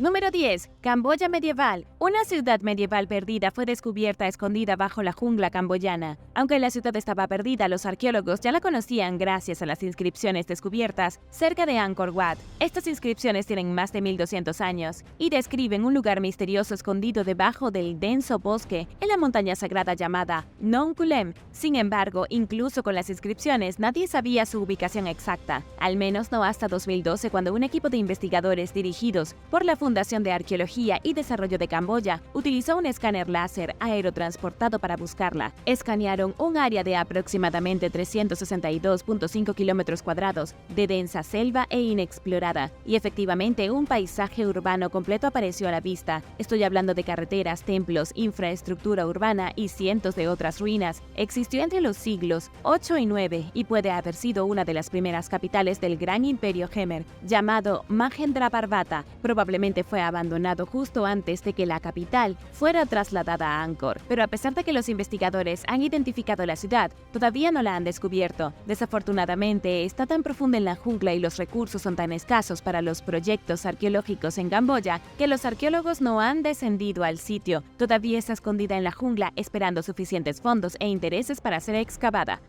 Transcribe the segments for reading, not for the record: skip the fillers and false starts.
Número 10. Camboya medieval. Una ciudad medieval perdida fue descubierta escondida bajo la jungla camboyana. Aunque la ciudad estaba perdida, los arqueólogos ya la conocían gracias a las inscripciones descubiertas cerca de Angkor Wat. Estas inscripciones tienen más de 1200 años y describen un lugar misterioso escondido debajo del denso bosque en la montaña sagrada llamada Nong Kulem. Sin embargo, incluso con las inscripciones, nadie sabía su ubicación exacta, al menos no hasta 2012, cuando un equipo de investigadores dirigidos por la Fundación de Arqueología y Desarrollo de Camboya utilizó un escáner láser aerotransportado para buscarla. Escanearon un área de aproximadamente 362.5 kilómetros cuadrados de densa selva e inexplorada, y efectivamente un paisaje urbano completo apareció a la vista. Estoy hablando de carreteras, templos, infraestructura urbana y cientos de otras ruinas. Existió entre los siglos 8 y 9 y puede haber sido una de las primeras capitales del gran imperio Khmer, llamado Mahendraparvata. Probablemente fue abandonado justo antes de que la capital fuera trasladada a Angkor, pero a pesar de que los investigadores han identificado la ciudad, todavía no la han descubierto. Desafortunadamente, está tan profunda en la jungla y los recursos son tan escasos para los proyectos arqueológicos en Camboya que los arqueólogos no han descendido al sitio. Todavía está escondida en la jungla esperando suficientes fondos e intereses para ser excavada.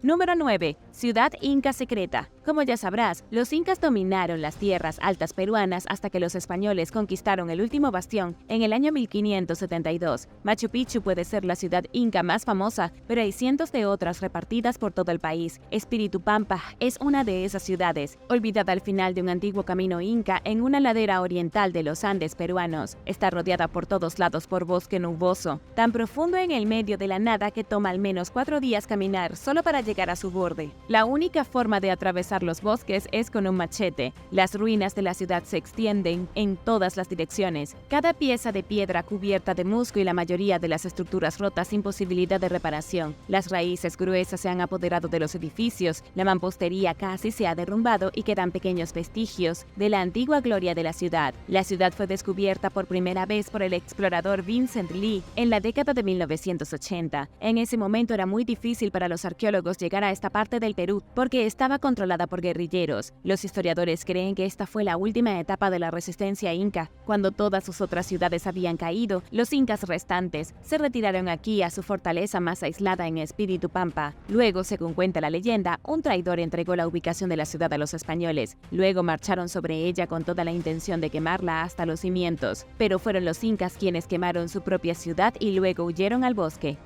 Número 9. Ciudad Inca secreta. Como ya sabrás, los incas dominaron las tierras altas peruanas hasta que los españoles conquistaron el último bastión en el año 1572. Machu Picchu puede ser la ciudad inca más famosa, pero hay cientos de otras repartidas por todo el país. Espíritu Pampa es una de esas ciudades, olvidada al final de un antiguo camino inca en una ladera oriental de los Andes peruanos. Está rodeada por todos lados por bosque nuboso, tan profundo en el medio de la nada que toma al menos 4 días caminar solo para llegar a su borde. La única forma de atravesar los bosques es con un machete. Las ruinas de la ciudad se extienden en todas las direcciones. Cada pieza de piedra cubierta de musgo y la mayoría de las estructuras rotas sin posibilidad de reparación. Las raíces gruesas se han apoderado de los edificios, la mampostería casi se ha derrumbado y quedan pequeños vestigios de la antigua gloria de la ciudad. La ciudad fue descubierta por primera vez por el explorador Vincent Lee en la década de 1980. En ese momento era muy difícil para los arqueólogos llegar a esta parte del Perú porque estaba controlada por guerrilleros. Los historiadores creen que esta fue la última etapa de la resistencia inca. Cuando todas sus otras ciudades habían caído, los incas restantes se retiraron aquí a su fortaleza más aislada en Espíritu Pampa. Luego, según cuenta la leyenda, un traidor entregó la ubicación de la ciudad a los españoles. Luego marcharon sobre ella con toda la intención de quemarla hasta los cimientos. Pero fueron los incas quienes quemaron su propia ciudad y luego huyeron al bosque.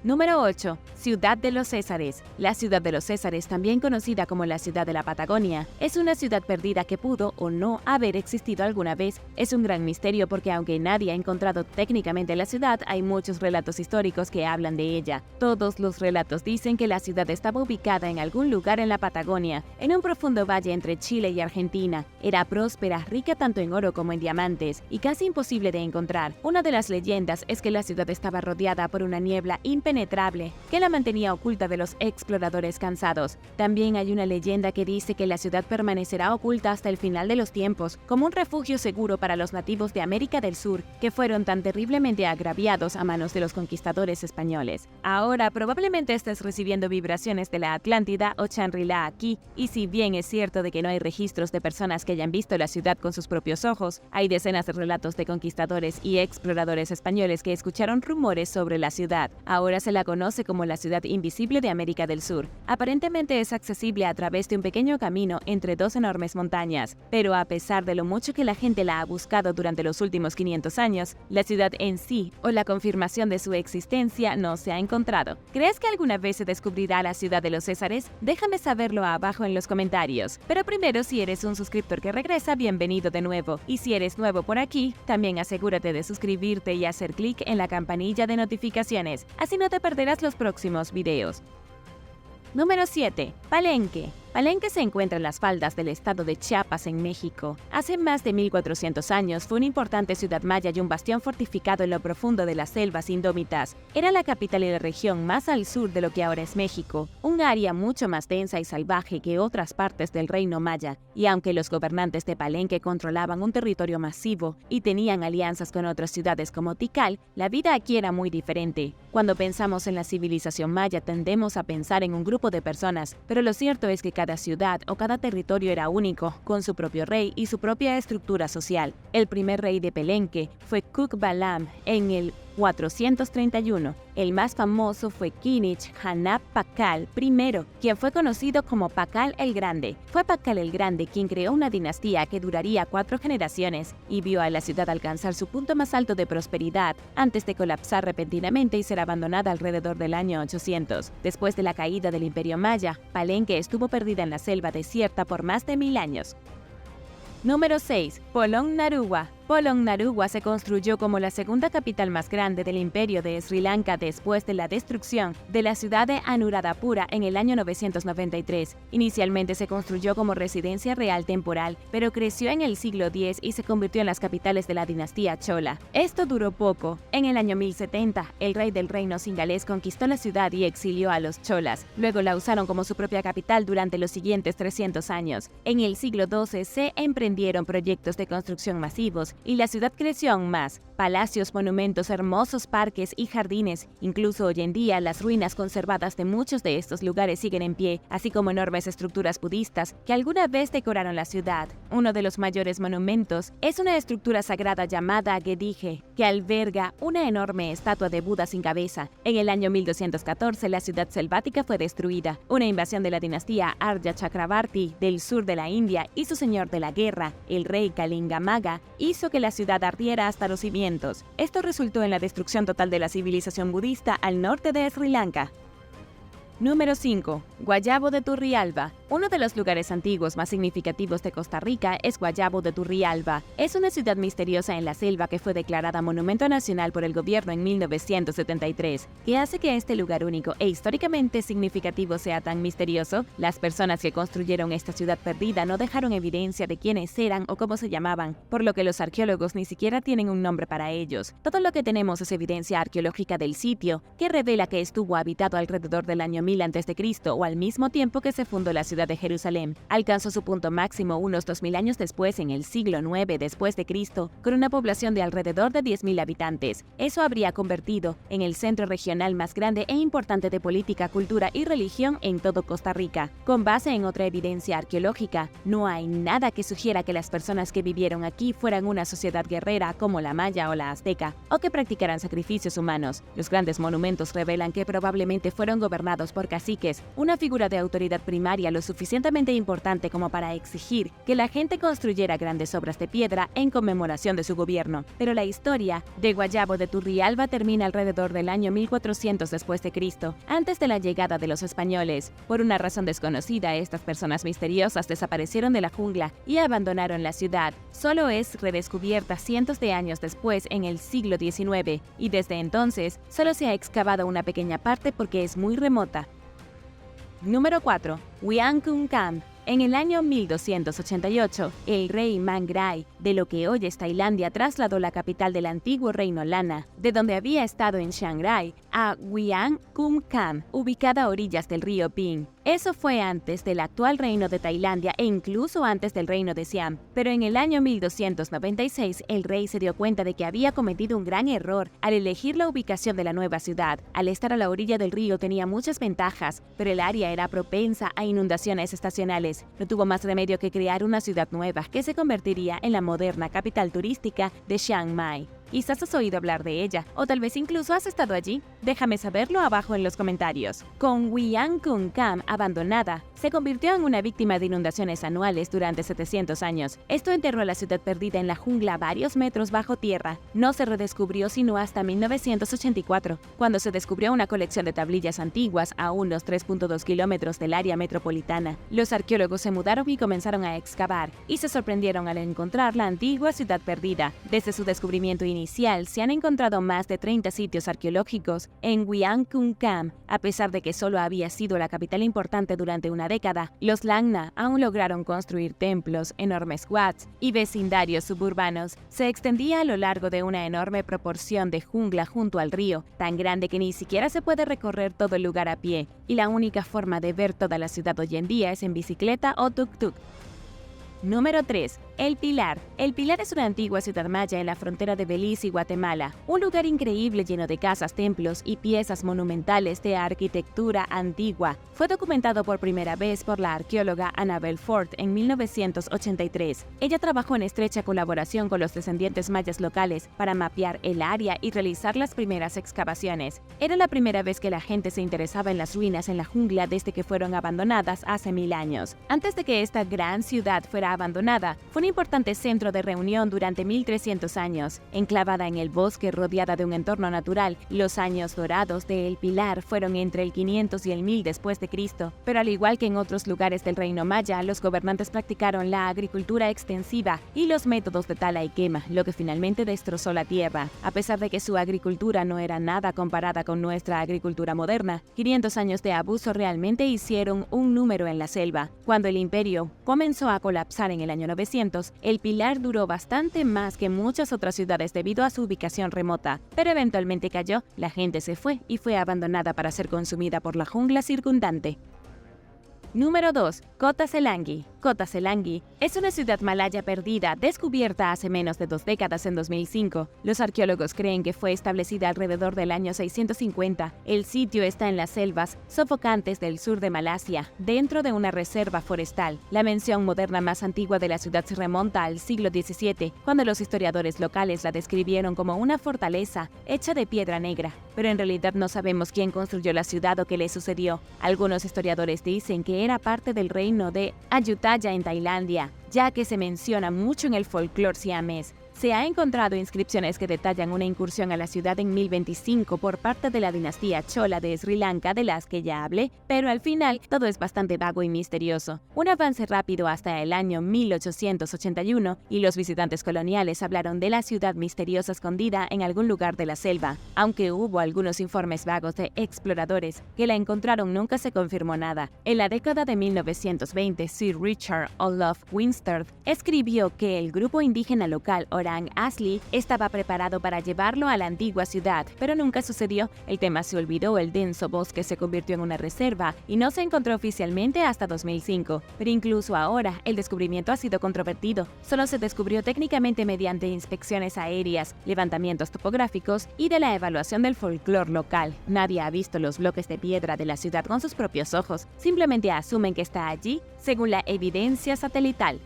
Número 8. Ciudad de los Césares. La ciudad de los Césares, también conocida como la ciudad de la Patagonia, es una ciudad perdida que pudo o no haber existido alguna vez. Es un gran misterio porque aunque nadie ha encontrado técnicamente la ciudad, hay muchos relatos históricos que hablan de ella. Todos los relatos dicen que la ciudad estaba ubicada en algún lugar en la Patagonia, en un profundo valle entre Chile y Argentina. Era próspera, rica tanto en oro como en diamantes, y casi imposible de encontrar. Una de las leyendas es que la ciudad estaba rodeada por una niebla impenetrable que la mantenía oculta de los exploradores cansados. También hay una leyenda que dice que la ciudad permanecerá oculta hasta el final de los tiempos, como un refugio seguro para los nativos de América del Sur, que fueron tan terriblemente agraviados a manos de los conquistadores españoles. Ahora probablemente estés recibiendo vibraciones de la Atlántida o Shangri-La aquí, y si bien es cierto de que no hay registros de personas que hayan visto la ciudad con sus propios ojos, hay decenas de relatos de conquistadores y exploradores españoles que escucharon rumores sobre la ciudad. Ahora se la conoce como la ciudad invisible de América del Sur. Aparentemente es accesible a través de un pequeño camino entre dos enormes montañas, pero a pesar de lo mucho que la gente la ha buscado durante los últimos 500 años, la ciudad en sí o la confirmación de su existencia no se ha encontrado. ¿Crees que alguna vez se descubrirá la ciudad de los Césares? Déjame saberlo abajo en los comentarios. Pero primero, si eres un suscriptor que regresa, bienvenido de nuevo. Y si eres nuevo por aquí, también asegúrate de suscribirte y hacer clic en la campanilla de notificaciones, así no te perderás los próximos videos. Número 7. Palenque. Palenque se encuentra en las faldas del estado de Chiapas, en México. Hace más de 1400 años fue una importante ciudad maya y un bastión fortificado en lo profundo de las selvas indómitas. Era la capital y la región más al sur de lo que ahora es México, un área mucho más densa y salvaje que otras partes del reino maya. Y aunque los gobernantes de Palenque controlaban un territorio masivo y tenían alianzas con otras ciudades como Tikal, la vida aquí era muy diferente. Cuando pensamos en la civilización maya tendemos a pensar en un grupo de personas, pero lo cierto es que cada ciudad o cada territorio era único, con su propio rey y su propia estructura social. El primer rey de Palenque fue Cuc-Balam en el 431. El más famoso fue Kinich Hanap Pakal I, quien fue conocido como Pakal el Grande. Fue Pakal el Grande quien creó una dinastía que duraría 4 generaciones y vio a la ciudad alcanzar su punto más alto de prosperidad antes de colapsar repentinamente y ser abandonada alrededor del año 800. Después de la caída del Imperio Maya, Palenque estuvo perdida en la selva desierta por más de 1000 años. Número 6. Polonnaruwa. Polonnaruwa se construyó como la segunda capital más grande del imperio de Sri Lanka después de la destrucción de la ciudad de Anuradhapura en el año 993. Inicialmente se construyó como residencia real temporal, pero creció en el siglo X y se convirtió en las capitales de la dinastía Chola. Esto duró poco. En el año 1070, el rey del reino singalés conquistó la ciudad y exilió a los cholas. Luego la usaron como su propia capital durante los siguientes 300 años. En el siglo XII se emprendieron proyectos de construcción masivos y la ciudad creció aún más. Palacios, monumentos, hermosos parques y jardines. Incluso hoy en día, las ruinas conservadas de muchos de estos lugares siguen en pie, así como enormes estructuras budistas que alguna vez decoraron la ciudad. Uno de los mayores monumentos es una estructura sagrada llamada Gedije, que alberga una enorme estatua de Buda sin cabeza. En el año 1214, la ciudad selvática fue destruida. Una invasión de la dinastía Arya Chakrabarti del sur de la India y su señor de la guerra, el rey Kalingamaga, hizo que la ciudad ardiera hasta los cimientos. Esto resultó en la destrucción total de la civilización budista al norte de Sri Lanka. Número 5. Guayabo de Turrialba. Uno de los lugares antiguos más significativos de Costa Rica es Guayabo de Turrialba. Es una ciudad misteriosa en la selva que fue declarada Monumento Nacional por el gobierno en 1973. ¿Qué hace que este lugar único e históricamente significativo sea tan misterioso? Las personas que construyeron esta ciudad perdida no dejaron evidencia de quiénes eran o cómo se llamaban, por lo que los arqueólogos ni siquiera tienen un nombre para ellos. Todo lo que tenemos es evidencia arqueológica del sitio, que revela que estuvo habitado alrededor del año 1000 a.C. o al mismo tiempo que se fundó la ciudad de Jerusalén. Alcanzó su punto máximo unos 2000 años después, en el siglo IX después de Cristo, con una población de alrededor de 10.000 habitantes. Eso habría convertido en el centro regional más grande e importante de política, cultura y religión en todo Costa Rica. Con base en otra evidencia arqueológica, no hay nada que sugiera que las personas que vivieron aquí fueran una sociedad guerrera como la maya o la azteca, o que practicaran sacrificios humanos. Los grandes monumentos revelan que probablemente fueron gobernados por caciques, una figura de autoridad primaria lo suficientemente importante como para exigir que la gente construyera grandes obras de piedra en conmemoración de su gobierno. Pero la historia de Guayabo de Turrialba termina alrededor del año 1400 después de Cristo, antes de la llegada de los españoles. Por una razón desconocida, estas personas misteriosas desaparecieron de la jungla y abandonaron la ciudad. Solo es redescubierta cientos de años después, en el siglo XIX, y desde entonces solo se ha excavado una pequeña parte porque es muy remota. Número 4. Wiancunkham. En el año 1288, el rey Mangrai, de lo que hoy es Tailandia, trasladó la capital del antiguo reino Lana, de donde había estado en Chiang Rai, a Wiancunkham, ubicada a orillas del río Ping. Eso fue antes del actual reino de Tailandia e incluso antes del reino de Siam. Pero en el año 1296, el rey se dio cuenta de que había cometido un gran error al elegir la ubicación de la nueva ciudad. Al estar a la orilla del río tenía muchas ventajas, pero el área era propensa a inundaciones estacionales. No tuvo más remedio que crear una ciudad nueva que se convertiría en la moderna capital turística de Chiang Mai. Quizás has oído hablar de ella, o tal vez incluso has estado allí. Déjame saberlo abajo en los comentarios. Con Wiancunkham abandonada, se convirtió en una víctima de inundaciones anuales durante 700 años. Esto enterró a la ciudad perdida en la jungla varios metros bajo tierra. No se redescubrió sino hasta 1984, cuando se descubrió una colección de tablillas antiguas a unos 3.2 kilómetros del área metropolitana. Los arqueólogos se mudaron y comenzaron a excavar, y se sorprendieron al encontrar la antigua ciudad perdida. Desde su descubrimiento inicial, se han encontrado más de 30 sitios arqueológicos en Wiancunkham. A pesar de que solo había sido la capital importante durante una década, los Langna aún lograron construir templos, enormes wats y vecindarios suburbanos. Se extendía a lo largo de una enorme proporción de jungla junto al río, tan grande que ni siquiera se puede recorrer todo el lugar a pie, y la única forma de ver toda la ciudad hoy en día es en bicicleta o tuk-tuk. Número 3. El Pilar. El Pilar es una antigua ciudad maya en la frontera de Belice y Guatemala, un lugar increíble lleno de casas, templos y piezas monumentales de arquitectura antigua. Fue documentado por primera vez por la arqueóloga Annabel Ford en 1983. Ella trabajó en estrecha colaboración con los descendientes mayas locales para mapear el área y realizar las primeras excavaciones. Era la primera vez que la gente se interesaba en las ruinas en la jungla desde que fueron abandonadas hace 1000 años. Antes de que esta gran ciudad fuera abandonada, fue un importante centro de reunión durante 1300 años. Enclavada en el bosque rodeada de un entorno natural, los años dorados de El Pilar fueron entre el 500 y el 1000 después de Cristo. Pero al igual que en otros lugares del reino maya, los gobernantes practicaron la agricultura extensiva y los métodos de tala y quema, lo que finalmente destrozó la tierra. A pesar de que su agricultura no era nada comparada con nuestra agricultura moderna, 500 años de abuso realmente hicieron un número en la selva. Cuando el imperio comenzó a colapsar en el año 900, El Pilar duró bastante más que muchas otras ciudades debido a su ubicación remota, pero eventualmente cayó, la gente se fue y fue abandonada para ser consumida por la jungla circundante. Número 2. Kota Selangi. Kota Selangi es una ciudad malaya perdida, descubierta hace menos de 2 décadas en 2005. Los arqueólogos creen que fue establecida alrededor del año 650. El sitio está en las selvas sofocantes del sur de Malasia, dentro de una reserva forestal. La mención moderna más antigua de la ciudad se remonta al siglo XVII, cuando los historiadores locales la describieron como una fortaleza hecha de piedra negra. Pero en realidad no sabemos quién construyó la ciudad o qué le sucedió. Algunos historiadores dicen que era parte del reino de Ayutthaya en Tailandia, ya que se menciona mucho en el folclore siamés. Se ha encontrado inscripciones que detallan una incursión a la ciudad en 1025 por parte de la dinastía Chola de Sri Lanka, de las que ya hablé, pero al final todo es bastante vago y misterioso. Un avance rápido hasta el año 1881 y los visitantes coloniales hablaron de la ciudad misteriosa escondida en algún lugar de la selva. Aunque hubo algunos informes vagos de exploradores que la encontraron, nunca se confirmó nada. En la década de 1920, Sir Richard Olaf Winstead escribió que el grupo indígena local Orang Asli estaba preparado para llevarlo a la antigua ciudad, pero nunca sucedió. El tema se olvidó, el denso bosque se convirtió en una reserva y no se encontró oficialmente hasta 2005. Pero incluso ahora, el descubrimiento ha sido controvertido. Solo se descubrió técnicamente mediante inspecciones aéreas, levantamientos topográficos y de la evaluación del folclore local. Nadie ha visto los bloques de piedra de la ciudad con sus propios ojos. Simplemente asumen que está allí, según la evidencia satelital.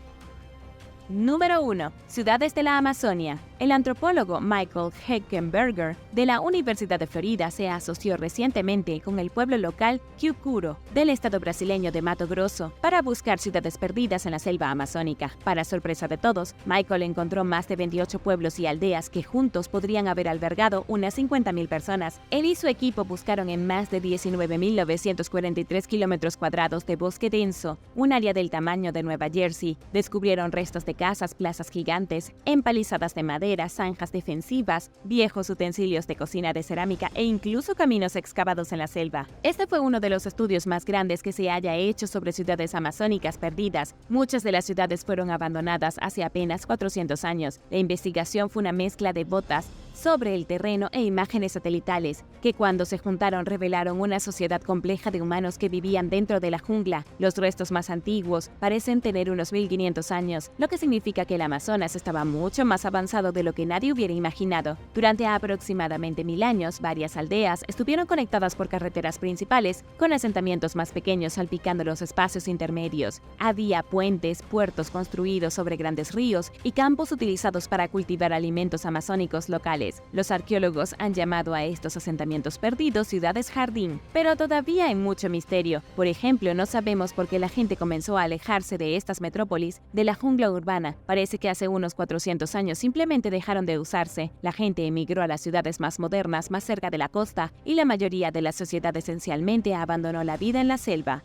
Número 1. Ciudades de la Amazonia. El antropólogo Michael Heckenberger de la Universidad de Florida se asoció recientemente con el pueblo local Kyukuro del estado brasileño de Mato Grosso para buscar ciudades perdidas en la selva amazónica. Para sorpresa de todos, Michael encontró más de 28 pueblos y aldeas que juntos podrían haber albergado unas 50.000 personas. Él y su equipo buscaron en más de 19.943 kilómetros cuadrados de bosque denso, un área del tamaño de Nueva Jersey. Descubrieron restos de casas, plazas gigantes, empalizadas de madera, zanjas defensivas, viejos utensilios de cocina de cerámica e incluso caminos excavados en la selva. Este fue uno de los estudios más grandes que se haya hecho sobre ciudades amazónicas perdidas. Muchas de las ciudades fueron abandonadas hace apenas 400 años. La investigación fue una mezcla de botas sobre el terreno e imágenes satelitales, que cuando se juntaron revelaron una sociedad compleja de humanos que vivían dentro de la jungla. Los restos más antiguos parecen tener unos 1500 años, lo que significa que el Amazonas estaba mucho más avanzado de lo que nadie hubiera imaginado. Durante aproximadamente 1000 años, varias aldeas estuvieron conectadas por carreteras principales, con asentamientos más pequeños salpicando los espacios intermedios. Había puentes, puertos construidos sobre grandes ríos y campos utilizados para cultivar alimentos amazónicos locales. Los arqueólogos han llamado a estos asentamientos perdidos ciudades jardín, pero todavía hay mucho misterio. Por ejemplo, no sabemos por qué la gente comenzó a alejarse de estas metrópolis de la jungla urbana. Parece que hace unos 400 años simplemente dejaron de usarse. La gente emigró a las ciudades más modernas, más cerca de la costa, y la mayoría de la sociedad esencialmente abandonó la vida en la selva.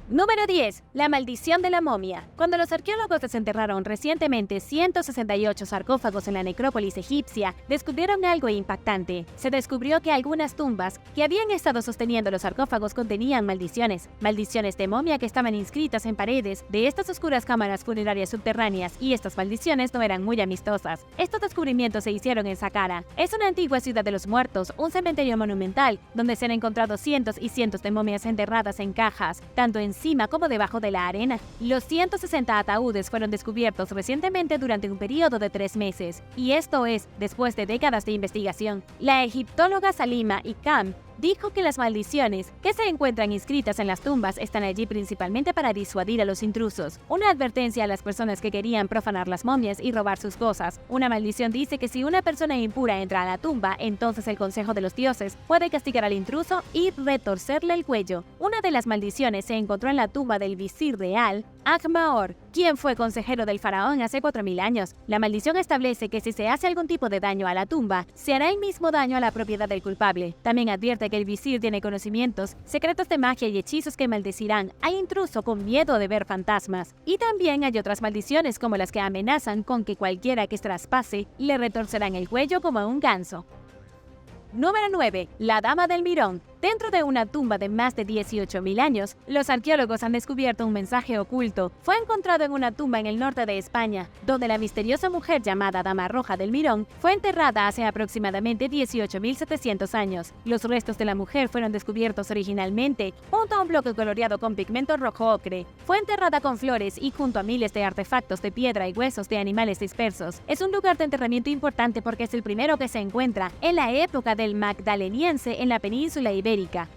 Número 10. La maldición de la momia. Cuando los arqueólogos desenterraron recientemente 168 sarcófagos en la necrópolis egipcia, descubrieron algo impactante. Se descubrió que algunas tumbas que habían estado sosteniendo los sarcófagos contenían maldiciones de momia que estaban inscritas en paredes de estas oscuras cámaras funerarias subterráneas, y estas maldiciones no eran muy amistosas. Estos descubrimientos se hicieron en Saqqara. Es una antigua ciudad de los muertos, un cementerio monumental, donde se han encontrado cientos y cientos de momias enterradas en cajas, tanto encima como debajo de la arena. Los 160 ataúdes fueron descubiertos recientemente durante un periodo de 3 meses, y esto es después de décadas de investigación. La egiptóloga Salima Ikram dijo que las maldiciones que se encuentran inscritas en las tumbas están allí principalmente para disuadir a los intrusos, una advertencia a las personas que querían profanar las momias y robar sus cosas. Una maldición dice que si una persona impura entra a la tumba, entonces el consejo de los dioses puede castigar al intruso y retorcerle el cuello. Una de las maldiciones se encontró en la tumba del visir real, Akmaor, quien fue consejero del faraón hace 4000 años. La maldición establece que si se hace algún tipo de daño a la tumba, se hará el mismo daño a la propiedad del culpable. También advierte que el visir tiene conocimientos secretos de magia y hechizos que maldecirán al intruso con miedo de ver fantasmas. Y también hay otras maldiciones como las que amenazan con que cualquiera que traspase le retorcerán el cuello como a un ganso. Número 9. La Dama del Mirón. Dentro de una tumba de más de 18.000 años, los arqueólogos han descubierto un mensaje oculto. Fue encontrado en una tumba en el norte de España, donde la misteriosa mujer llamada Dama Roja del Mirón fue enterrada hace aproximadamente 18.700 años. Los restos de la mujer fueron descubiertos originalmente junto a un bloque coloreado con pigmento rojo ocre. Fue enterrada con flores y junto a miles de artefactos de piedra y huesos de animales dispersos. Es un lugar de enterramiento importante porque es el primero que se encuentra en la época del Magdaleniense en la península ibérica.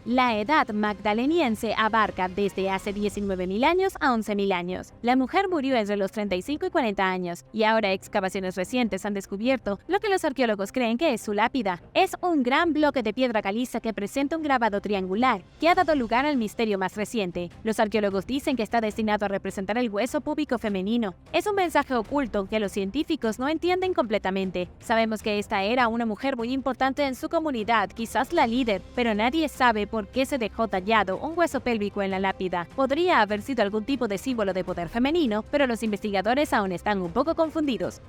La edad magdaleniense abarca desde hace 19.000 años a 11.000 años. La mujer murió entre los 35 y 40 años, y ahora excavaciones recientes han descubierto lo que los arqueólogos creen que es su lápida. Es un gran bloque de piedra caliza que presenta un grabado triangular, que ha dado lugar al misterio más reciente. Los arqueólogos dicen que está destinado a representar el hueso púbico femenino. Es un mensaje oculto que los científicos no entienden completamente. Sabemos que esta era una mujer muy importante en su comunidad, quizás la líder, pero nadie sabe por qué se dejó tallado un hueso pélvico en la lápida. Podría haber sido algún tipo de símbolo de poder femenino, pero los investigadores aún están un poco confundidos.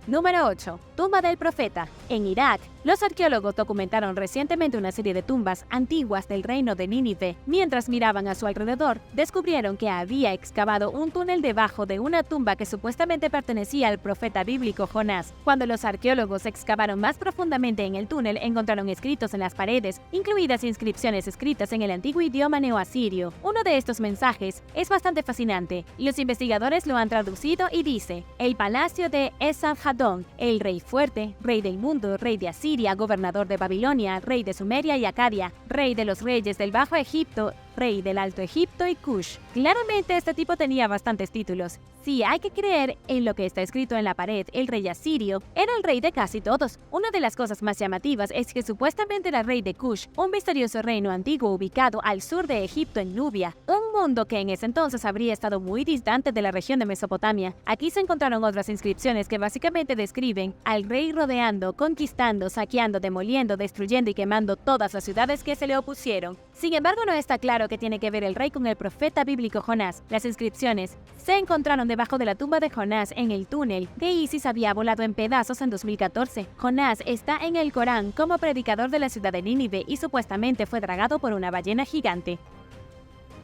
Número 8. Tumba del Profeta. En Irak, los arqueólogos documentaron recientemente una serie de tumbas antiguas del reino de Nínive. Mientras miraban a su alrededor, descubrieron que había excavado un túnel debajo de una tumba que supuestamente pertenecía al profeta bíblico Jonás. Cuando los arqueólogos excavaron más profundamente en el túnel, encontraron escritos en las paredes, incluidas inscripciones escritas en el antiguo idioma neoasirio. Uno de estos mensajes es bastante fascinante. Los investigadores lo han traducido y dice: el palacio de Esarhaddon, el rey fuerte, rey del mundo, rey de Asiria, gobernador de Babilonia, rey de Sumeria y Acadia, rey de los reyes del Bajo Egipto, rey del Alto Egipto y Kush. Claramente este tipo tenía bastantes títulos. Si hay que creer en lo que está escrito en la pared, el rey asirio era el rey de casi todos. Una de las cosas más llamativas es que supuestamente era rey de Kush, un misterioso reino antiguo ubicado al sur de Egipto en Nubia, un mundo que en ese entonces habría estado muy distante de la región de Mesopotamia. Aquí se encontraron otras inscripciones que básicamente describen al rey rodeando, conquistando, saqueando, demoliendo, destruyendo y quemando todas las ciudades que se le opusieron. Sin embargo, no está claro qué tiene que ver el rey con el profeta bíblico Jonás. Las inscripciones se encontraron debajo de la tumba de Jonás en el túnel que Isis había volado en pedazos en 2014. Jonás está en el Corán como predicador de la ciudad de Nínive y supuestamente fue tragado por una ballena gigante.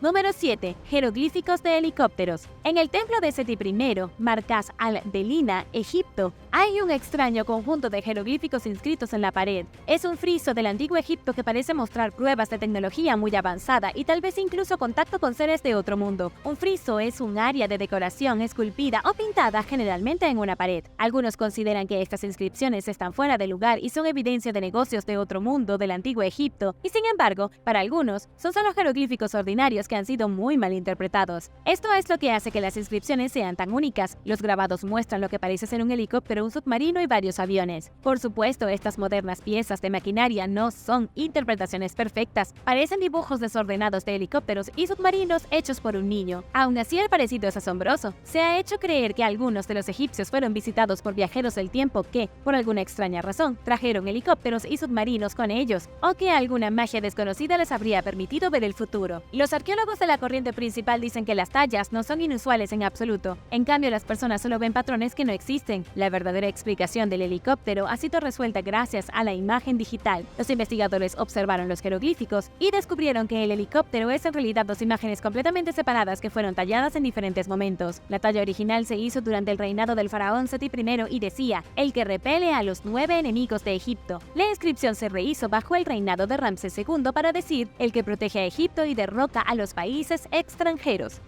Número 7. Jeroglíficos de helicópteros. En el templo de Seti I, Markaz al-Delina, Egipto, hay un extraño conjunto de jeroglíficos inscritos en la pared. Es un friso del antiguo Egipto que parece mostrar pruebas de tecnología muy avanzada y tal vez incluso contacto con seres de otro mundo. Un friso es un área de decoración esculpida o pintada generalmente en una pared. Algunos consideran que estas inscripciones están fuera de lugar y son evidencia de negocios de otro mundo del antiguo Egipto, y sin embargo, para algunos, son solo jeroglíficos ordinarios que han sido muy mal interpretados. Esto es lo que hace que las inscripciones sean tan únicas. Los grabados muestran lo que parece ser un helicóptero helicóptero, un submarino y varios aviones. Por supuesto, estas modernas piezas de maquinaria no son interpretaciones perfectas. Parecen dibujos desordenados de helicópteros y submarinos hechos por un niño. Aún así, el parecido es asombroso. Se ha hecho creer que algunos de los egipcios fueron visitados por viajeros del tiempo que, por alguna extraña razón, trajeron helicópteros y submarinos con ellos, o que alguna magia desconocida les habría permitido ver el futuro. Los arqueólogos de la corriente principal dicen que las tallas no son inusuales en absoluto. En cambio, las personas solo ven patrones que no existen. La verdadera explicación del helicóptero ha sido resuelta gracias a la imagen digital. Los investigadores observaron los jeroglíficos y descubrieron que el helicóptero es en realidad dos imágenes completamente separadas que fueron talladas en diferentes momentos. La talla original se hizo durante el reinado del faraón Seti I y decía: el que repele a los 9 enemigos de Egipto. La inscripción se rehizo bajo el reinado de Ramsés II para decir: el que protege a Egipto y derrota a los países extranjeros.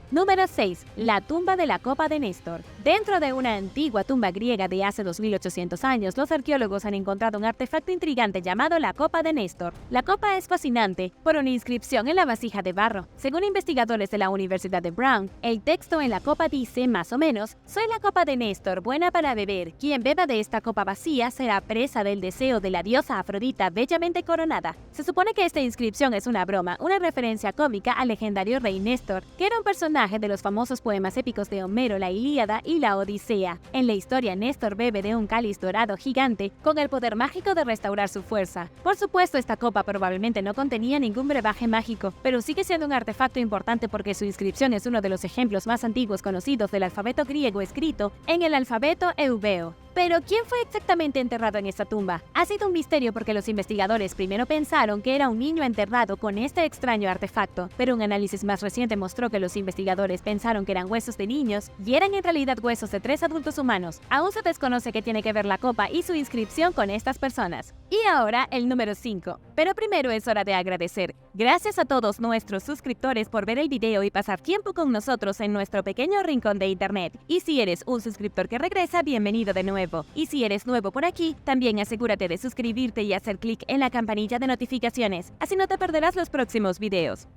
Número 6. La tumba de la copa de Néstor. Dentro de una antigua tumba griega de hace 2800 años, los arqueólogos han encontrado un artefacto intrigante llamado la copa de Néstor. La copa es fascinante por una inscripción en la vasija de barro. Según investigadores de la Universidad de Brown, el texto en la copa dice más o menos: soy la copa de Néstor, buena para beber. Quien beba de esta copa vacía será presa del deseo de la diosa Afrodita bellamente coronada. Se supone que esta inscripción es una broma, una referencia cómica al legendario rey Néstor, que era un personaje de los famosos poemas épicos de Homero, la Ilíada y la Odisea. En la historia, Néstor bebe de un cáliz dorado gigante con el poder mágico de restaurar su fuerza. Por supuesto, esta copa probablemente no contenía ningún brebaje mágico, pero sigue siendo un artefacto importante porque su inscripción es uno de los ejemplos más antiguos conocidos del alfabeto griego escrito en el alfabeto eubeo. Pero, ¿quién fue exactamente enterrado en esta tumba? Ha sido un misterio porque los investigadores primero pensaron que era un niño enterrado con este extraño artefacto, pero un análisis más reciente mostró que los investigadores pensaron que eran huesos de niños y eran en realidad huesos de 3 adultos humanos. Aún se desconoce qué tiene que ver la copa y su inscripción con estas personas. Y ahora, el número 5. Pero primero es hora de agradecer. Gracias a todos nuestros suscriptores por ver el video y pasar tiempo con nosotros en nuestro pequeño rincón de internet. Y si eres un suscriptor que regresa, bienvenido de nuevo. Y si eres nuevo por aquí, también asegúrate de suscribirte y hacer clic en la campanilla de notificaciones, así no te perderás los próximos videos.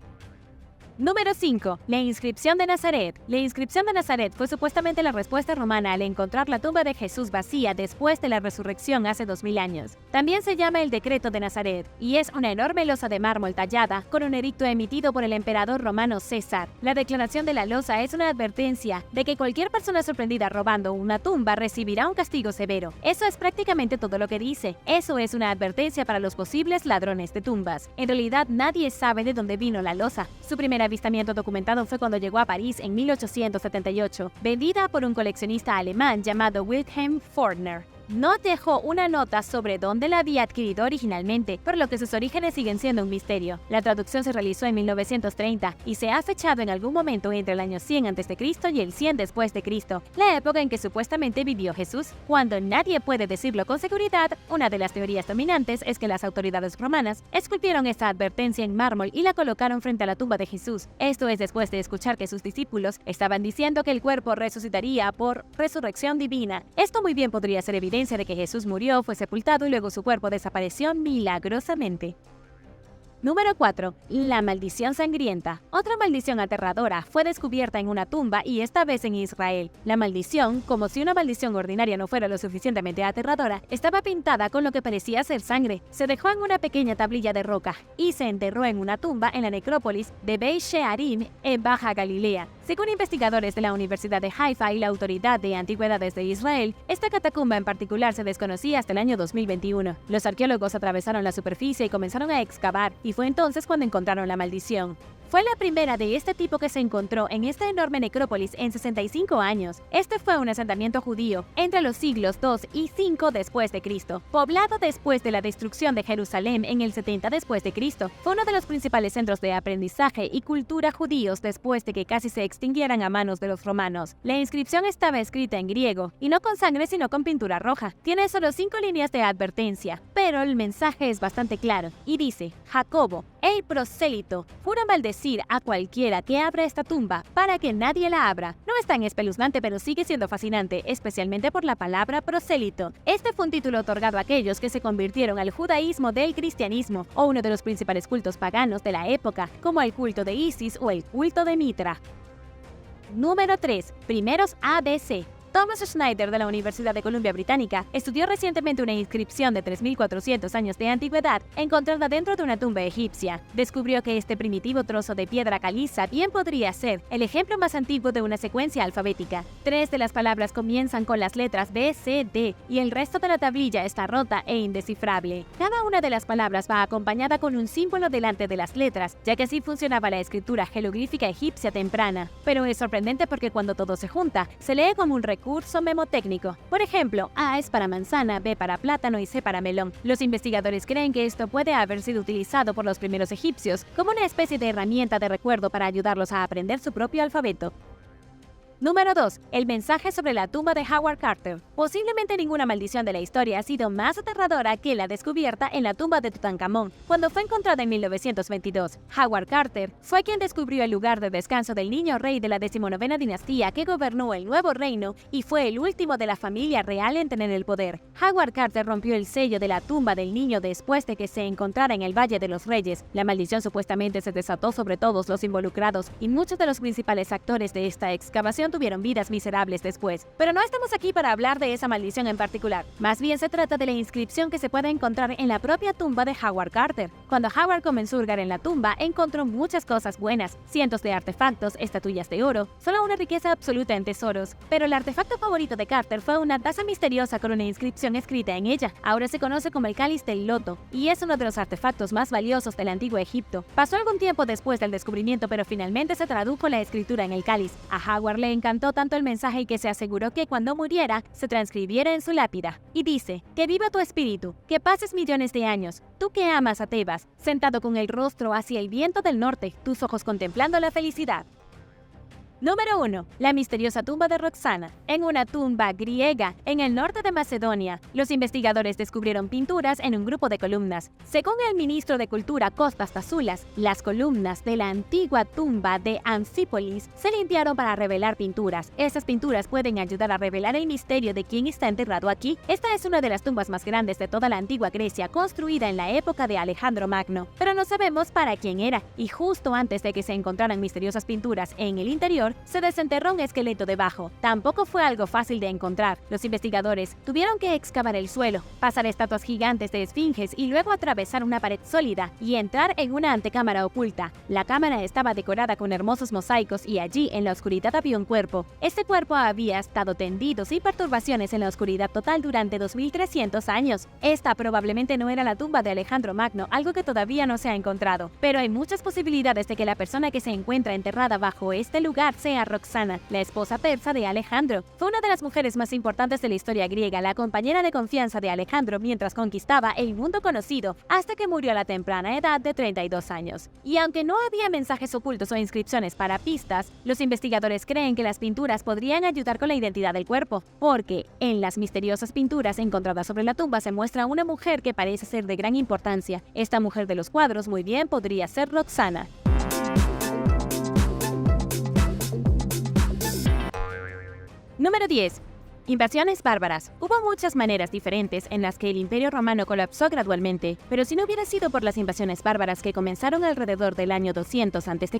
Número 5. La inscripción de Nazaret. La inscripción de Nazaret fue supuestamente la respuesta romana al encontrar la tumba de Jesús vacía después de la resurrección hace 2000 años. También se llama el Decreto de Nazaret, y es una enorme losa de mármol tallada con un edicto emitido por el emperador romano César. La declaración de la losa es una advertencia de que cualquier persona sorprendida robando una tumba recibirá un castigo severo. Eso es prácticamente todo lo que dice. Eso es una advertencia para los posibles ladrones de tumbas. En realidad, nadie sabe de dónde vino la losa. Su primera avistamiento documentado fue cuando llegó a París en 1878, vendida por un coleccionista alemán llamado Wilhelm Fortner. No dejó una nota sobre dónde la había adquirido originalmente, por lo que sus orígenes siguen siendo un misterio. La traducción se realizó en 1930 y se ha fechado en algún momento entre el año 100 a.C. y el 100 después de Cristo, la época en que supuestamente vivió Jesús. Cuando nadie puede decirlo con seguridad, una de las teorías dominantes es que las autoridades romanas esculpieron esta advertencia en mármol y la colocaron frente a la tumba de Jesús. Esto es después de escuchar que sus discípulos estaban diciendo que el cuerpo resucitaría por resurrección divina. Esto muy bien podría ser evidente de que Jesús murió, fue sepultado y luego su cuerpo desapareció milagrosamente. Número 4. La maldición sangrienta. Otra maldición aterradora fue descubierta en una tumba y esta vez en Israel. La maldición, como si una maldición ordinaria no fuera lo suficientemente aterradora, estaba pintada con lo que parecía ser sangre. Se dejó en una pequeña tablilla de roca y se enterró en una tumba en la necrópolis de Beit She'arim en Baja Galilea. Según investigadores de la Universidad de Haifa y la Autoridad de Antigüedades de Israel, esta catacumba en particular se desconocía hasta el año 2021. Los arqueólogos atravesaron la superficie y comenzaron a excavar, y fue entonces cuando encontraron la maldición. Fue la primera de este tipo que se encontró en esta enorme necrópolis en 65 años. Este fue un asentamiento judío entre los siglos 2 y 5 después de Cristo, poblado después de la destrucción de Jerusalén en el 70 después de Cristo. Fue uno de los principales centros de aprendizaje y cultura judíos después de que casi se extinguieran a manos de los romanos. La inscripción estaba escrita en griego y no con sangre sino con pintura roja. Tiene solo 5 líneas de advertencia, pero el mensaje es bastante claro y dice: Jacobo, el prosélito, jura maldecir a cualquiera que abra esta tumba para que nadie la abra. No es tan espeluznante, pero sigue siendo fascinante, especialmente por la palabra prosélito. Este fue un título otorgado a aquellos que se convirtieron al judaísmo del cristianismo, o uno de los principales cultos paganos de la época, como el culto de Isis o el culto de Mitra. Número 3. Primeros ABC. Thomas Schneider de la Universidad de Columbia Británica estudió recientemente una inscripción de 3.400 años de antigüedad encontrada dentro de una tumba egipcia. Descubrió que este primitivo trozo de piedra caliza bien podría ser el ejemplo más antiguo de una secuencia alfabética. 3 de las palabras comienzan con las letras B, C, D y el resto de la tablilla está rota e indescifrable. Cada una de las palabras va acompañada con un símbolo delante de las letras, ya que así funcionaba la escritura jeroglífica egipcia temprana. Pero es sorprendente porque cuando todo se junta, se lee como un recurso memotécnico. Por ejemplo, A es para manzana, B para plátano y C para melón. Los investigadores creen que esto puede haber sido utilizado por los primeros egipcios como una especie de herramienta de recuerdo para ayudarlos a aprender su propio alfabeto. Número 2. El mensaje sobre la tumba de Howard Carter. Posiblemente ninguna maldición de la historia ha sido más aterradora que la descubierta en la tumba de Tutankamón, cuando fue encontrada en 1922. Howard Carter fue quien descubrió el lugar de descanso del niño rey de la 19ª dinastía que gobernó el Nuevo Reino y fue el último de la familia real en tener el poder. Howard Carter rompió el sello de la tumba del niño después de que se encontrara en el Valle de los Reyes. La maldición supuestamente se desató sobre todos los involucrados y muchos de los principales actores de esta excavación tuvieron vidas miserables después. Pero no estamos aquí para hablar de esa maldición en particular. Más bien se trata de la inscripción que se puede encontrar en la propia tumba de Howard Carter. Cuando Howard comenzó a hurgar en la tumba, encontró muchas cosas buenas, cientos de artefactos, estatuillas de oro, solo una riqueza absoluta en tesoros. Pero el artefacto favorito de Carter fue una taza misteriosa con una inscripción escrita en ella. Ahora se conoce como el cáliz del loto, y es uno de los artefactos más valiosos del antiguo Egipto. Pasó algún tiempo después del descubrimiento, pero finalmente se tradujo la escritura en el cáliz. A Howard le encantó tanto el mensaje que se aseguró que cuando muriera se transcribiera en su lápida. Y dice: que viva tu espíritu, que pases millones de años, tú que amas a Tebas, sentado con el rostro hacia el viento del norte, tus ojos contemplando la felicidad. Número 1. La misteriosa tumba de Roxana. En una tumba griega en el norte de Macedonia, los investigadores descubrieron pinturas en un grupo de columnas. Según el ministro de Cultura Kostas Tassoulas, las columnas de la antigua tumba de Amphípolis se limpiaron para revelar pinturas. Esas pinturas pueden ayudar a revelar el misterio de quién está enterrado aquí. Esta es una de las tumbas más grandes de toda la antigua Grecia, construida en la época de Alejandro Magno, pero no sabemos para quién era, y justo antes de que se encontraran misteriosas pinturas en el interior, se desenterró un esqueleto debajo. Tampoco fue algo fácil de encontrar. Los investigadores tuvieron que excavar el suelo, pasar estatuas gigantes de esfinges y luego atravesar una pared sólida y entrar en una antecámara oculta. La cámara estaba decorada con hermosos mosaicos y allí en la oscuridad había un cuerpo. Este cuerpo había estado tendido sin perturbaciones en la oscuridad total durante 2300 años. Esta probablemente no era la tumba de Alejandro Magno, algo que todavía no se ha encontrado, pero hay muchas posibilidades de que la persona que se encuentra enterrada bajo este lugar sea Roxana, la esposa persa de Alejandro. Fue una de las mujeres más importantes de la historia griega, la compañera de confianza de Alejandro mientras conquistaba el mundo conocido, hasta que murió a la temprana edad de 32 años. Y aunque no había mensajes ocultos o inscripciones para pistas, los investigadores creen que las pinturas podrían ayudar con la identidad del cuerpo, porque en las misteriosas pinturas encontradas sobre la tumba se muestra una mujer que parece ser de gran importancia. Esta mujer de los cuadros muy bien podría ser Roxana. Número 10. Invasiones bárbaras. Hubo muchas maneras diferentes en las que el Imperio Romano colapsó gradualmente, pero si no hubiera sido por las invasiones bárbaras que comenzaron alrededor del año 200 a.C.,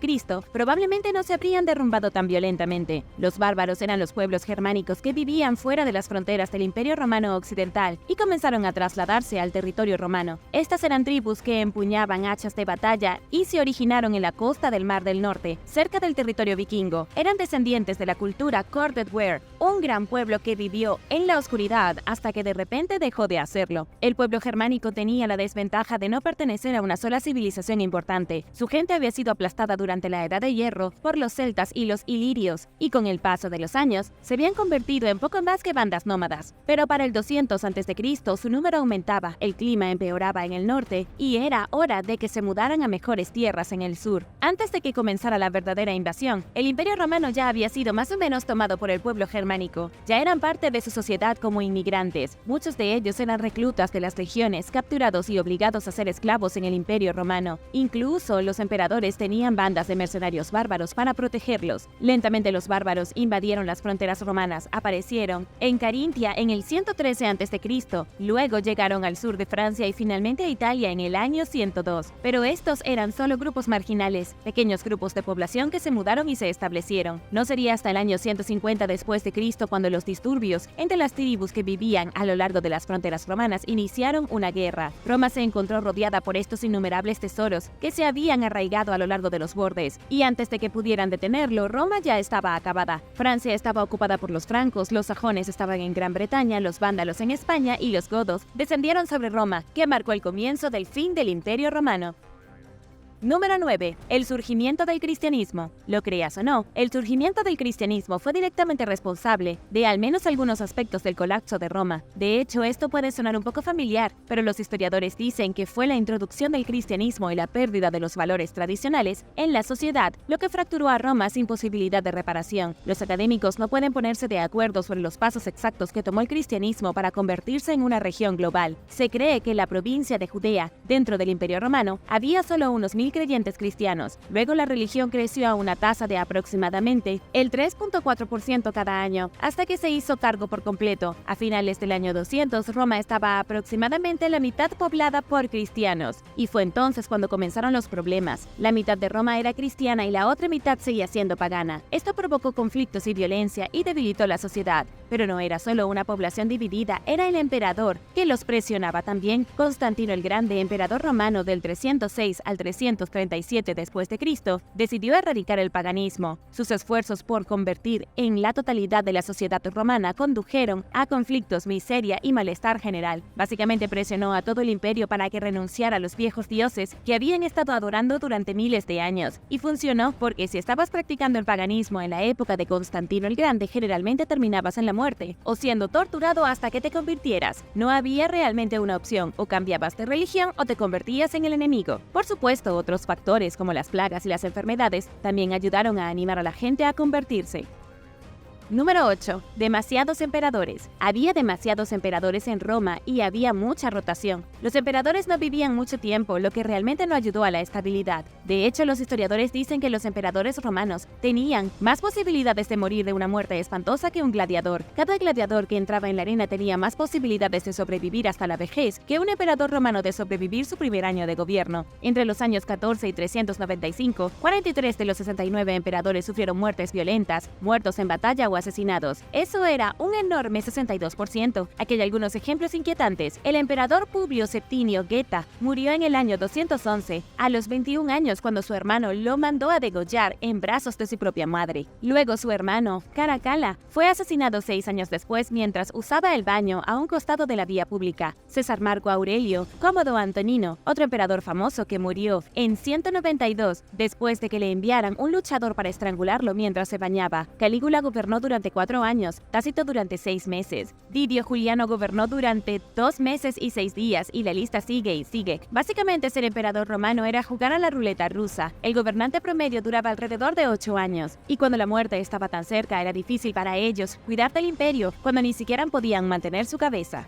probablemente no se habrían derrumbado tan violentamente. Los bárbaros eran los pueblos germánicos que vivían fuera de las fronteras del Imperio Romano Occidental y comenzaron a trasladarse al territorio romano. Estas eran tribus que empuñaban hachas de batalla y se originaron en la costa del Mar del Norte, cerca del territorio vikingo. Eran descendientes de la cultura Cordedware, un gran pueblo que vivió en la oscuridad hasta que de repente dejó de hacerlo. El pueblo germánico tenía la desventaja de no pertenecer a una sola civilización importante. Su gente había sido aplastada durante la Edad de Hierro por los celtas y los ilirios, y con el paso de los años se habían convertido en poco más que bandas nómadas. Pero para el 200 a.C. su número aumentaba, el clima empeoraba en el norte y era hora de que se mudaran a mejores tierras en el sur. Antes de que comenzara la verdadera invasión, el Imperio Romano ya había sido más o menos tomado por el pueblo germánico. Ya eran parte de su sociedad como inmigrantes. Muchos de ellos eran reclutas de las legiones, capturados y obligados a ser esclavos en el Imperio Romano. Incluso los emperadores tenían bandas de mercenarios bárbaros para protegerlos. Lentamente los bárbaros invadieron las fronteras romanas, aparecieron en Carintia en el 113 a.C., luego llegaron al sur de Francia y finalmente a Italia en el año 102. Pero estos eran solo grupos marginales, pequeños grupos de población que se mudaron y se establecieron. No sería hasta el año 150 después de Cristo cuando los disturbios entre las tribus que vivían a lo largo de las fronteras romanas iniciaron una guerra. Roma se encontró rodeada por estos innumerables tesoros que se habían arraigado a lo largo de los bordes, y antes de que pudieran detenerlo, Roma ya estaba acabada. Francia estaba ocupada por los francos, los sajones estaban en Gran Bretaña, los vándalos en España y los godos descendieron sobre Roma, que marcó el comienzo del fin del Imperio Romano. Número 9. El surgimiento del cristianismo. Lo creas o no, el surgimiento del cristianismo fue directamente responsable de al menos algunos aspectos del colapso de Roma. De hecho, esto puede sonar un poco familiar, pero los historiadores dicen que fue la introducción del cristianismo y la pérdida de los valores tradicionales en la sociedad lo que fracturó a Roma sin posibilidad de reparación. Los académicos no pueden ponerse de acuerdo sobre los pasos exactos que tomó el cristianismo para convertirse en una región global. Se cree que en la provincia de Judea, dentro del Imperio Romano, había solo unos 1000 creyentes cristianos. Luego la religión creció a una tasa de aproximadamente el 3.4% cada año, hasta que se hizo cargo por completo. A finales del año 200, Roma estaba aproximadamente la mitad poblada por cristianos, y fue entonces cuando comenzaron los problemas. La mitad de Roma era cristiana y la otra mitad seguía siendo pagana. Esto provocó conflictos y violencia y debilitó la sociedad. Pero no era solo una población dividida, era el emperador que los presionaba también. Constantino el Grande, emperador romano del 306 al 337 después de Cristo, decidió erradicar el paganismo. Sus esfuerzos por convertir en la totalidad de la sociedad romana condujeron a conflictos, miseria y malestar general. Básicamente presionó a todo el imperio para que renunciara a los viejos dioses que habían estado adorando durante miles de años. Y funcionó porque si estabas practicando el paganismo en la época de Constantino el Grande, generalmente terminabas en la muerte o siendo torturado hasta que te convirtieras. No había realmente una opción: o cambiabas de religión o te convertías en el enemigo. Por supuesto, otros factores como las plagas y las enfermedades también ayudaron a animar a la gente a convertirse. Número 8. Demasiados emperadores. Había demasiados emperadores en Roma y había mucha rotación. Los emperadores no vivían mucho tiempo, lo que realmente no ayudó a la estabilidad. De hecho, los historiadores dicen que los emperadores romanos tenían más posibilidades de morir de una muerte espantosa que un gladiador. Cada gladiador que entraba en la arena tenía más posibilidades de sobrevivir hasta la vejez que un emperador romano de sobrevivir su primer año de gobierno. Entre los años 14 y 395, 43 de los 69 emperadores sufrieron muertes violentas, muertos en batalla o asesinados. Eso era un enorme 62%. Aquí hay algunos ejemplos inquietantes. El emperador Publio Septimio Geta murió en el año 211, a los 21 años, cuando su hermano lo mandó a degollar en brazos de su propia madre. Luego su hermano, Caracalla, fue asesinado 6 años después mientras usaba el baño a un costado de la vía pública. César Marco Aurelio, Cómodo Antonino, otro emperador famoso que murió en 192 después de que le enviaran un luchador para estrangularlo mientras se bañaba. Calígula gobernó durante 4 años, Tácito durante 6 meses. Didio Juliano gobernó durante 2 meses y 6 días, y la lista sigue y sigue. Básicamente, ser emperador romano era jugar a la ruleta rusa. El gobernante promedio duraba alrededor de 8 años, y cuando la muerte estaba tan cerca, era difícil para ellos cuidar del imperio, cuando ni siquiera podían mantener su cabeza.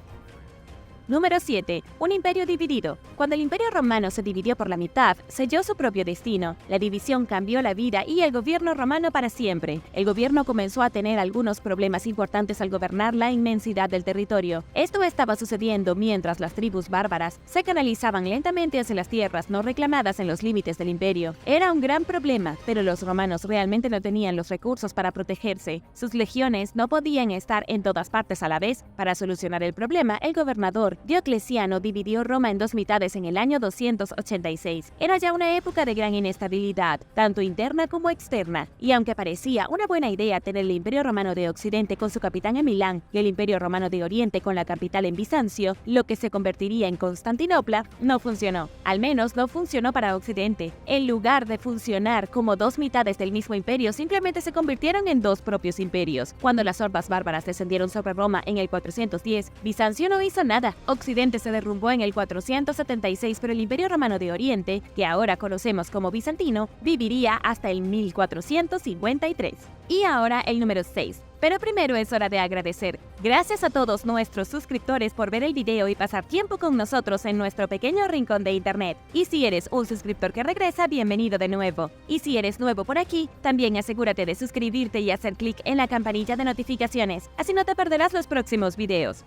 Número 7. Un imperio dividido. Cuando el imperio romano se dividió por la mitad, selló su propio destino. La división cambió la vida y el gobierno romano para siempre. El gobierno comenzó a tener algunos problemas importantes al gobernar la inmensidad del territorio. Esto estaba sucediendo mientras las tribus bárbaras se canalizaban lentamente hacia las tierras no reclamadas en los límites del imperio. Era un gran problema, pero los romanos realmente no tenían los recursos para protegerse. Sus legiones no podían estar en todas partes a la vez. Para solucionar el problema, el gobernador Diocleciano dividió Roma en 2 mitades en el año 286. Era ya una época de gran inestabilidad, tanto interna como externa, y aunque parecía una buena idea tener el Imperio Romano de Occidente con su capitán en Milán y el Imperio Romano de Oriente con la capital en Bizancio, lo que se convertiría en Constantinopla, no funcionó. Al menos no funcionó para Occidente. En lugar de funcionar como 2 mitades del mismo imperio, simplemente se convirtieron en 2 propios imperios. Cuando las hordas bárbaras descendieron sobre Roma en el 410, Bizancio no hizo nada. Occidente se derrumbó en el 476, pero el Imperio Romano de Oriente, que ahora conocemos como bizantino, viviría hasta el 1453. Y ahora el número 6. Pero primero es hora de agradecer. Gracias a todos nuestros suscriptores por ver el video y pasar tiempo con nosotros en nuestro pequeño rincón de internet. Y si eres un suscriptor que regresa, bienvenido de nuevo. Y si eres nuevo por aquí, también asegúrate de suscribirte y hacer clic en la campanilla de notificaciones, así no te perderás los próximos videos.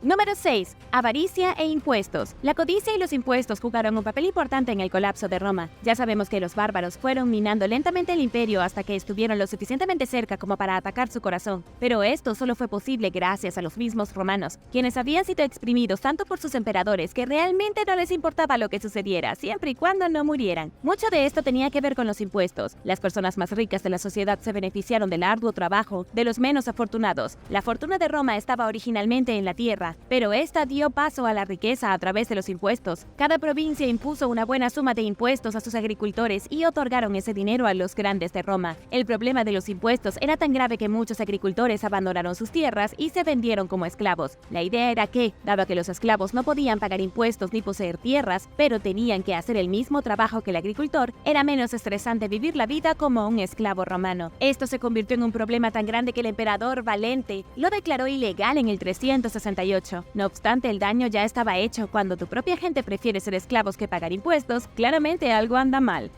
Número 6. Avaricia e impuestos. La codicia y los impuestos jugaron un papel importante en el colapso de Roma. Ya sabemos que los bárbaros fueron minando lentamente el imperio hasta que estuvieron lo suficientemente cerca como para atacar su corazón. Pero esto solo fue posible gracias a los mismos romanos, quienes habían sido exprimidos tanto por sus emperadores que realmente no les importaba lo que sucediera, siempre y cuando no murieran. Mucho de esto tenía que ver con los impuestos. Las personas más ricas de la sociedad se beneficiaron del arduo trabajo de los menos afortunados. La fortuna de Roma estaba originalmente en la tierra, pero esta dio paso a la riqueza a través de los impuestos. Cada provincia impuso una buena suma de impuestos a sus agricultores y otorgaron ese dinero a los grandes de Roma. El problema de los impuestos era tan grave que muchos agricultores abandonaron sus tierras y se vendieron como esclavos. La idea era que, dado que los esclavos no podían pagar impuestos ni poseer tierras, pero tenían que hacer el mismo trabajo que el agricultor, era menos estresante vivir la vida como un esclavo romano. Esto se convirtió en un problema tan grande que el emperador Valente lo declaró ilegal en el 368. No obstante, el daño ya estaba hecho. Cuando tu propia gente prefiere ser esclavos que pagar impuestos, claramente algo anda mal.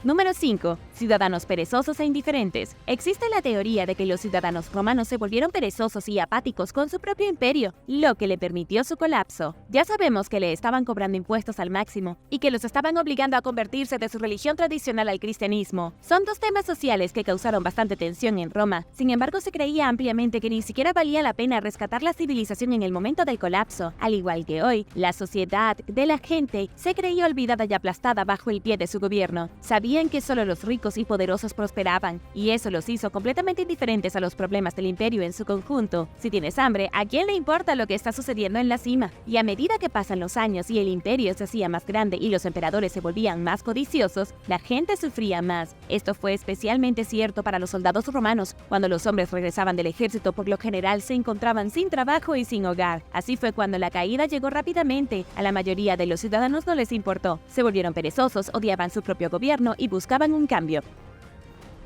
Número 5. Ciudadanos perezosos e indiferentes. Existe la teoría de que los ciudadanos romanos se volvieron perezosos y apáticos con su propio imperio, lo que le permitió su colapso. Ya sabemos que le estaban cobrando impuestos al máximo y que los estaban obligando a convertirse de su religión tradicional al cristianismo. Son dos temas sociales que causaron bastante tensión en Roma. Sin embargo, se creía ampliamente que ni siquiera valía la pena rescatar la civilización en el momento del colapso. Al igual que hoy, la sociedad de la gente se creía olvidada y aplastada bajo el pie de su gobierno. Sabían que solo los ricos y poderosos prosperaban, y eso los hizo completamente indiferentes a los problemas del imperio en su conjunto. Si tienes hambre, ¿a quién le importa lo que está sucediendo en la cima? Y a medida que pasan los años y el imperio se hacía más grande y los emperadores se volvían más codiciosos, la gente sufría más. Esto fue especialmente cierto para los soldados romanos. Cuando los hombres regresaban del ejército, por lo general se encontraban sin trabajo y sin hogar. Así fue cuando la caída llegó rápidamente. A la mayoría de los ciudadanos no les importó. Se volvieron perezosos, odiaban su propio gobierno y buscaban un cambio.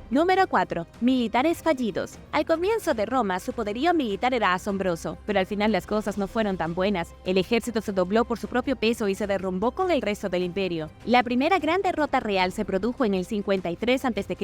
Número 4. Militares fallidos. Al comienzo de Roma, su poderío militar era asombroso, pero al final las cosas no fueron tan buenas. El ejército se dobló por su propio peso y se derrumbó con el resto del imperio. La primera gran derrota real se produjo en el 53 a.C.,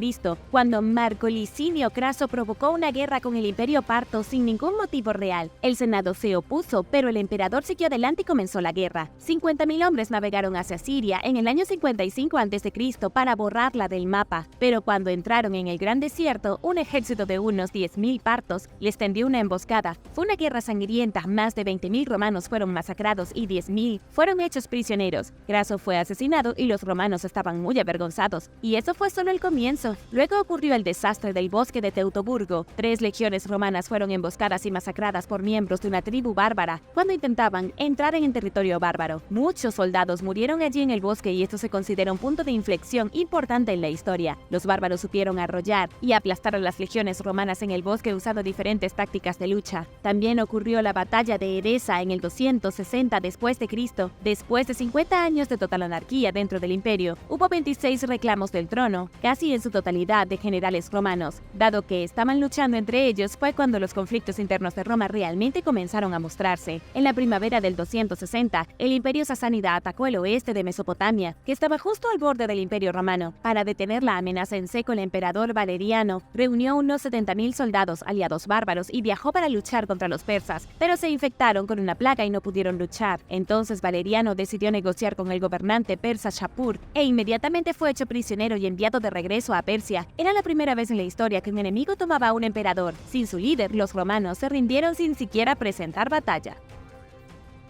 cuando Marco Licinio Craso provocó una guerra con el imperio parto sin ningún motivo real. El senado se opuso, pero el emperador siguió adelante y comenzó la guerra. 50.000 hombres navegaron hacia Siria en el año 55 a.C. para borrarla del mapa, pero cuando entraron en el gran desierto, un ejército de unos 10.000 partos les tendió una emboscada. Fue una guerra sangrienta, más de 20.000 romanos fueron masacrados y 10.000 fueron hechos prisioneros. Craso fue asesinado y los romanos estaban muy avergonzados. Y eso fue solo el comienzo. Luego ocurrió el desastre del bosque de Teutoburgo. 3 legiones romanas fueron emboscadas y masacradas por miembros de una tribu bárbara cuando intentaban entrar en el territorio bárbaro. Muchos soldados murieron allí en el bosque y esto se considera un punto de inflexión importante en la historia. Los bárbaros supieron arrollar y aplastar a las legiones romanas en el bosque usando diferentes tácticas de lucha. También ocurrió la batalla de Edesa en el 260 después de Cristo. Después de 50 años de total anarquía dentro del imperio, hubo 26 reclamos del trono, casi en su totalidad de generales romanos. Dado que estaban luchando entre ellos, fue cuando los conflictos internos de Roma realmente comenzaron a mostrarse. En la primavera del 260, el imperio sasánida atacó el oeste de Mesopotamia, que estaba justo al borde del imperio romano. Para detener la amenaza en seco, el emperador Valeriano reunió unos 70.000 soldados aliados bárbaros y viajó para luchar contra los persas, pero se infectaron con una plaga y no pudieron luchar. Entonces Valeriano decidió negociar con el gobernante persa Shapur e inmediatamente fue hecho prisionero y enviado de regreso a Persia. Era la primera vez en la historia que un enemigo tomaba a un emperador. Sin su líder, los romanos se rindieron sin siquiera presentar batalla.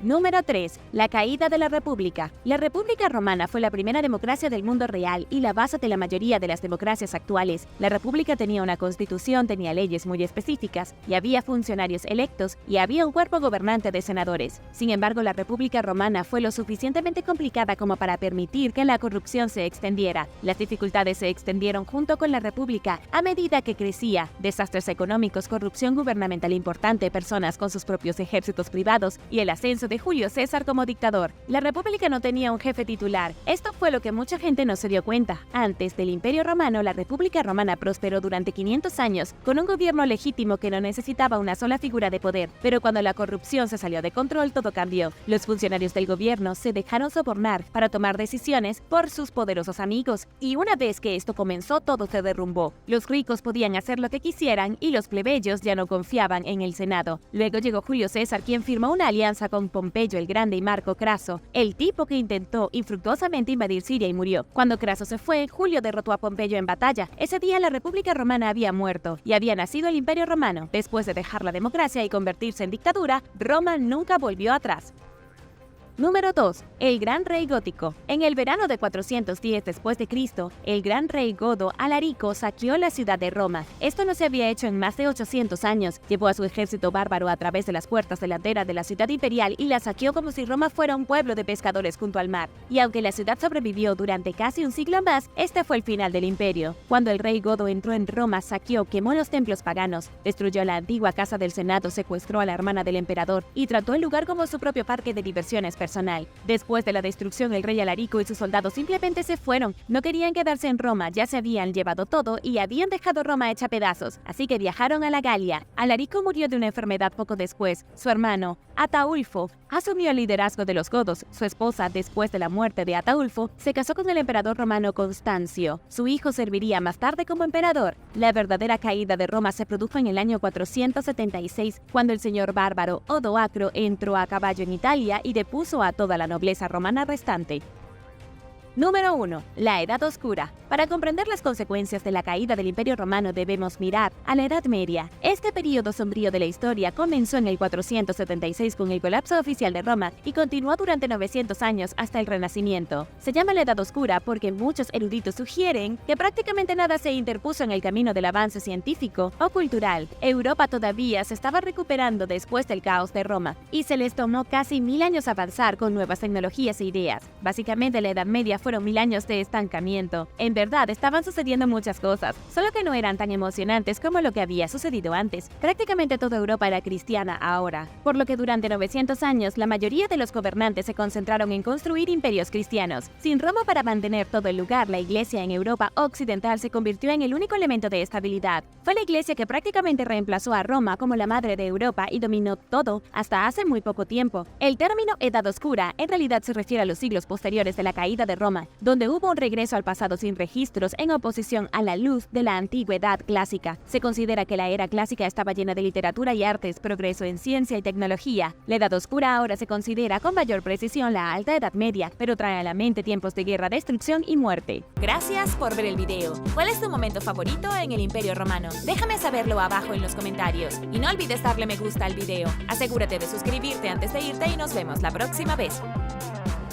Número 3. La caída de la República. La República Romana fue la primera democracia del mundo real y la base de la mayoría de las democracias actuales. La República tenía una constitución, tenía leyes muy específicas, y había funcionarios electos, y había un cuerpo gobernante de senadores. Sin embargo, la República Romana fue lo suficientemente complicada como para permitir que la corrupción se extendiera. Las dificultades se extendieron junto con la República a medida que crecía. Desastres económicos, corrupción gubernamental importante, personas con sus propios ejércitos privados y el ascenso de de Julio César como dictador. La república no tenía un jefe titular. Esto fue lo que mucha gente no se dio cuenta. Antes del Imperio Romano, la República Romana prosperó durante 500 años con un gobierno legítimo que no necesitaba una sola figura de poder. Pero cuando la corrupción se salió de control, todo cambió. Los funcionarios del gobierno se dejaron sobornar para tomar decisiones por sus poderosos amigos. Y una vez que esto comenzó, todo se derrumbó. Los ricos podían hacer lo que quisieran y los plebeyos ya no confiaban en el Senado. Luego llegó Julio César, quien firmó una alianza con Pompeyo el Grande y Marco Craso, el tipo que intentó infructuosamente invadir Siria y murió. Cuando Craso se fue, Julio derrotó a Pompeyo en batalla. Ese día la República Romana había muerto y había nacido el Imperio Romano. Después de dejar la democracia y convertirse en dictadura, Roma nunca volvió atrás. Número 2. El Gran Rey Gótico. En el verano de 410 después de Cristo, el Gran Rey godo Alarico saqueó la ciudad de Roma. Esto no se había hecho en más de 800 años. Llevó a su ejército bárbaro a través de las puertas delanteras de la ciudad imperial y la saqueó como si Roma fuera un pueblo de pescadores junto al mar. Y aunque la ciudad sobrevivió durante casi un siglo más, este fue el final del imperio. Cuando el rey godo entró en Roma, saqueó, quemó los templos paganos, destruyó la antigua casa del Senado, secuestró a la hermana del emperador y trató el lugar como su propio parque de diversiones personal. Después de la destrucción, el rey Alarico y sus soldados simplemente se fueron. No querían quedarse en Roma, ya se habían llevado todo y habían dejado Roma hecha pedazos, así que viajaron a la Galia. Alarico murió de una enfermedad poco después. Su hermano, Ataulfo, asumió el liderazgo de los godos. Su esposa, después de la muerte de Ataulfo, se casó con el emperador romano Constancio. Su hijo serviría más tarde como emperador. La verdadera caída de Roma se produjo en el año 476, cuando el señor bárbaro Odoacro entró a caballo en Italia y depuso a toda la nobleza romana restante. Número 1. La Edad Oscura. Para comprender las consecuencias de la caída del Imperio Romano debemos mirar a la Edad Media. Este periodo sombrío de la historia comenzó en el 476 con el colapso oficial de Roma y continuó durante 900 años hasta el Renacimiento. Se llama la Edad Oscura porque muchos eruditos sugieren que prácticamente nada se interpuso en el camino del avance científico o cultural. Europa todavía se estaba recuperando después del caos de Roma y se les tomó casi 1000 años avanzar con nuevas tecnologías e ideas. Básicamente la Edad Media fueron 1000 años de estancamiento. En verdad, estaban sucediendo muchas cosas, solo que no eran tan emocionantes como lo que había sucedido antes. Prácticamente toda Europa era cristiana ahora, por lo que durante 900 años la mayoría de los gobernantes se concentraron en construir imperios cristianos. Sin Roma para mantener todo el lugar, la iglesia en Europa occidental se convirtió en el único elemento de estabilidad. Fue la iglesia que prácticamente reemplazó a Roma como la madre de Europa y dominó todo hasta hace muy poco tiempo. El término Edad Oscura en realidad se refiere a los siglos posteriores de la caída de Roma, donde hubo un regreso al pasado sin registros en oposición a la luz de la antigüedad clásica. Se considera que la era clásica estaba llena de literatura y artes, progreso en ciencia y tecnología. La Edad Oscura ahora se considera con mayor precisión la Alta Edad Media, pero trae a la mente tiempos de guerra, destrucción y muerte. Gracias por ver el video. ¿Cuál es tu momento favorito en el Imperio Romano? Déjame saberlo abajo en los comentarios. Y no olvides darle me gusta al video. Asegúrate de suscribirte antes de irte y nos vemos la próxima vez.